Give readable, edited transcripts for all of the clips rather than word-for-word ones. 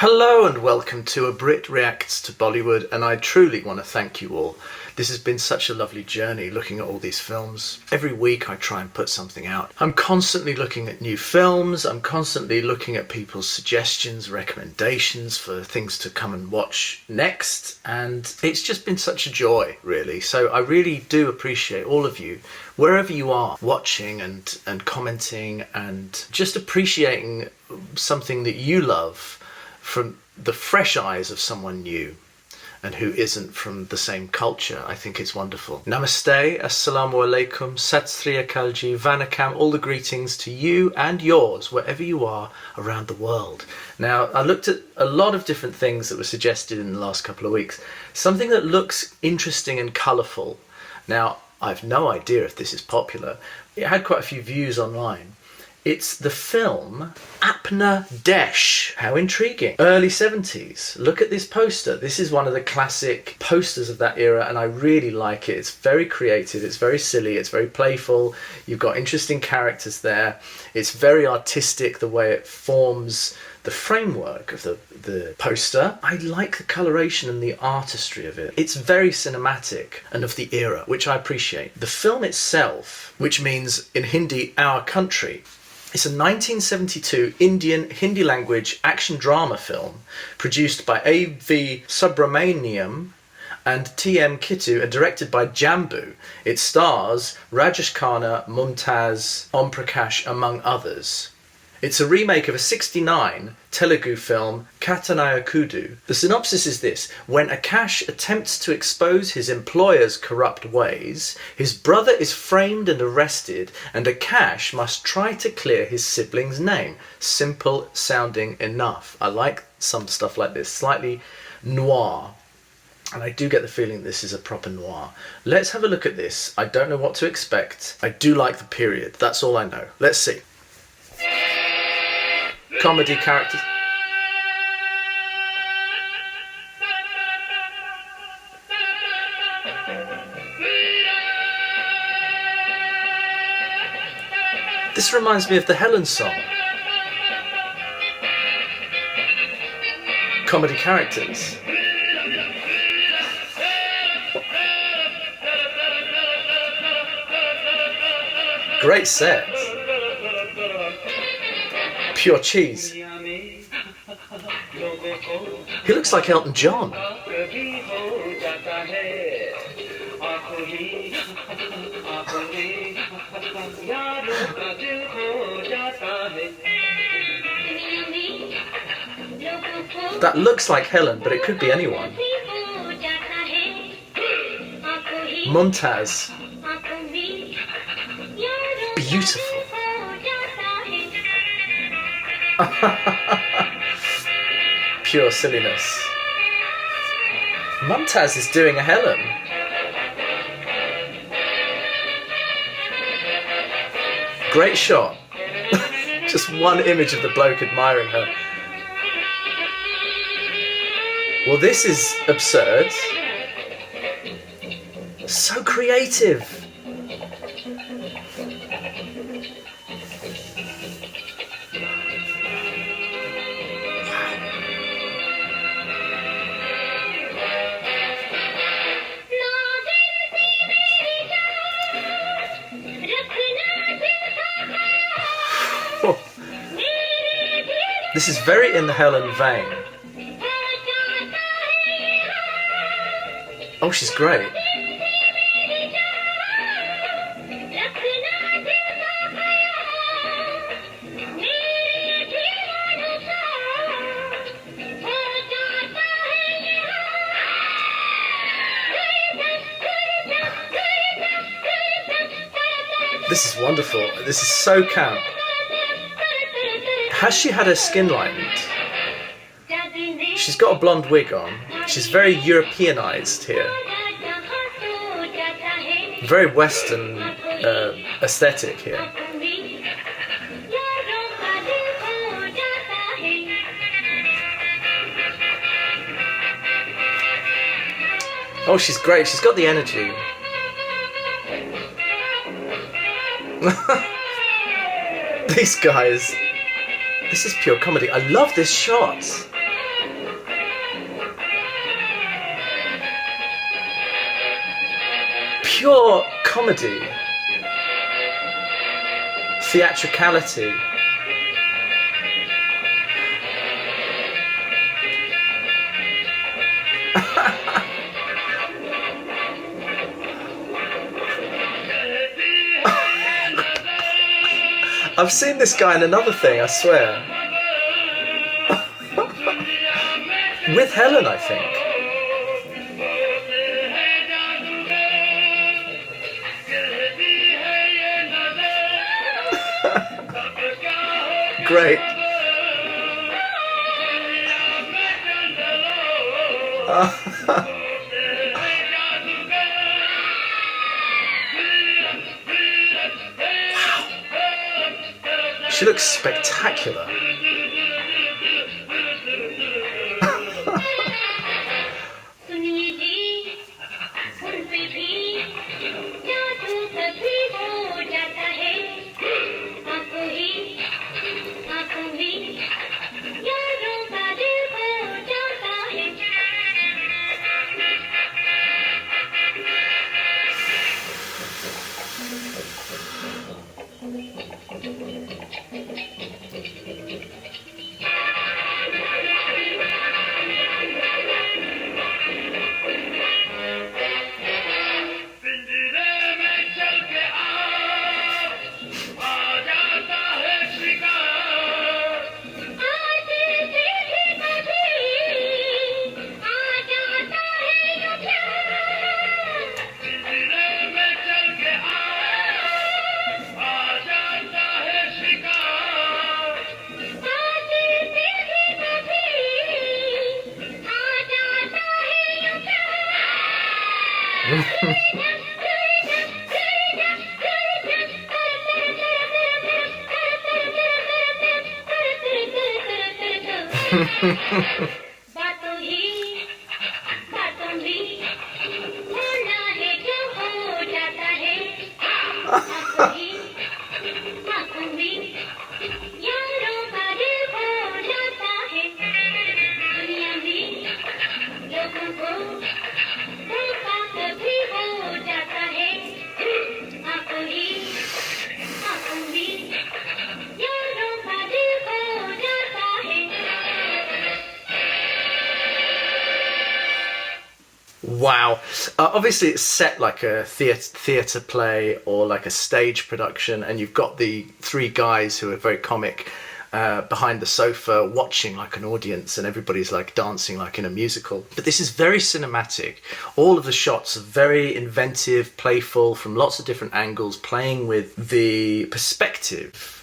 Hello and welcome to A Brit Reacts to Bollywood, and I truly want to thank you all. This has been such a lovely journey looking at all these films. Every week I try and put something out. I'm constantly looking at new films, I'm constantly looking at people's suggestions, recommendations for things to come and watch next, and it's just been such a joy, really. So I really do appreciate all of you, wherever you are, watching and commenting and just appreciating something that you love from the fresh eyes of someone new and who isn't from the same culture. I think it's wonderful. Namaste, Assalamu alaikum, Sat Sri Akal Ji, Vanakam, all the greetings to you and yours, wherever you are around the world. Now, I looked at a lot of different things that were suggested in the last couple of weeks. Something that looks interesting and colourful. Now, I've no idea if this is popular. It had quite a few views online. It's the film APNA DESH. How intriguing. Early 70s. Look at this poster. This is one of the classic posters of that era, and I really like it. It's very creative, it's very silly, it's very playful. You've got interesting characters there. It's very artistic, the way it forms the framework of the poster. I like the coloration and the artistry of it. It's very cinematic and of the era, which I appreciate. The film itself, which means in Hindi, our country, it's a 1972 Indian Hindi language action drama film produced by A.V. Subramaniam and T.M. Kittu and directed by Jambu. It stars Rajesh Khanna, MUMTAZ, Om Prakash, among others. It's a remake of a '69 Telugu film, Katanaya Kudu. The synopsis is this: when Akash attempts to expose his employer's corrupt ways, his brother is framed and arrested, and Akash must try to clear his sibling's name. Simple sounding enough. I like some stuff like this, slightly noir. And I do get the feeling this is a proper noir. Let's have a look at this. I don't know what to expect. I do like the period. That's all I know. Let's see. Comedy characters. This reminds me of the Helen song. Comedy characters. Great set. Pure cheese. He looks like Elton John. That looks like Helen, but it could be anyone. MUMTAZ. Beautiful. Pure silliness. MUMTAZ is doing a Helen. Great shot. Just one image of the bloke admiring her. Well, this is absurd. So creative. This is very in the Helen vein. Oh, she's great. This is wonderful. This is so camp. Has she had her skin lightened? She's got a blonde wig on. She's very Europeanized here. Very Western aesthetic here. Oh, she's great. She's got the energy. These guys. This is pure comedy. I love this shot. pure comedy, theatricality. I've seen this guy in another thing, I swear. With Helen, I think. Great. She looks spectacular. Wow. Obviously it's set like a theatre play or like a stage production, and you've got the three guys who are very comic behind the sofa watching like an audience, and everybody's like dancing like in a musical. But this is very cinematic. All of the shots are very inventive, playful, from lots of different angles, playing with the perspective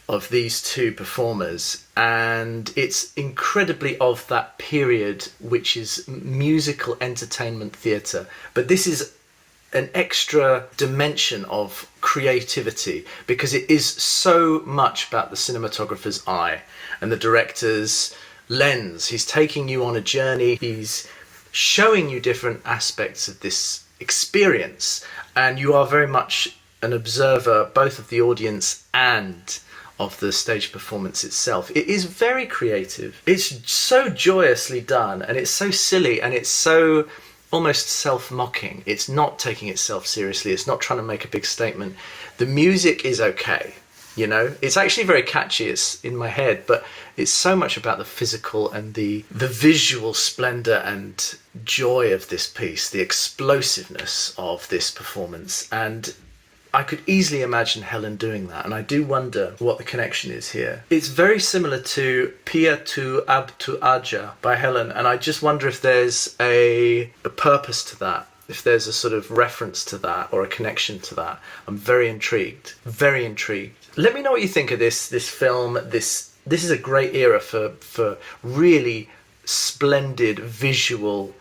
of these two performers, and it's incredibly of that period, which is musical entertainment theatre. But this is an extra dimension of creativity, because it is so much about the cinematographer's eye and the director's lens. He's taking you on a journey, he's showing you different aspects of this experience, and you are very much an observer both of the audience and of the stage performance itself. It is very creative. It's so joyously done, and it's so silly, and it's so almost self-mocking. It's not taking itself seriously. It's not trying to make a big statement. The music is okay, you know? It's actually very catchy. It's in my head, but it's so much about the physical and the visual splendor and joy of this piece, the explosiveness of this performance. And I could easily imagine Helen doing that, and I do wonder what the connection is here. It's very similar to Pia tu ab tu aja by Helen, and I just wonder if there's a purpose to that, if there's a sort of reference to that or a connection to that. I'm very intrigued, very intrigued. Let me know what you think of this film. This is a great era for really splendid visual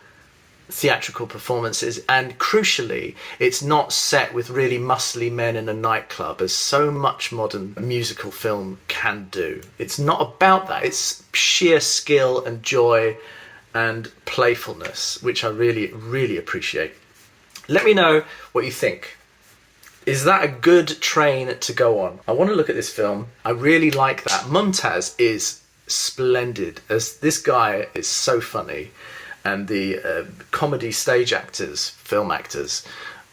theatrical performances, and crucially it's not set with really muscly men in a nightclub, as so much modern musical film can do. It's not about that. It's sheer skill and joy and playfulness, which I really appreciate. Let me know what you think. Is that a good train to go on? I want to look at this film. I really like that. MUMTAZ is splendid, as this guy is so funny, and the comedy stage actors, film actors,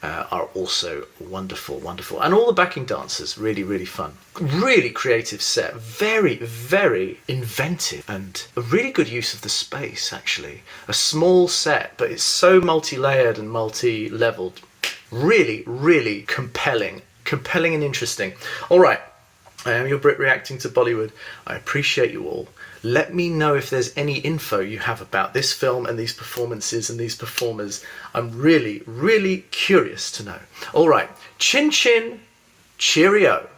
are also wonderful, wonderful. And all the backing dancers, really, really fun. Really creative set, very, very inventive, and a really good use of the space, actually. A small set, but it's so multi-layered and multi-leveled. Really, really compelling and interesting. All right, I am your Brit reacting to Bollywood. I appreciate you all. Let me know if there's any info you have about this film and these performances and these performers. I'm really, really curious to know. All right, chin chin, cheerio.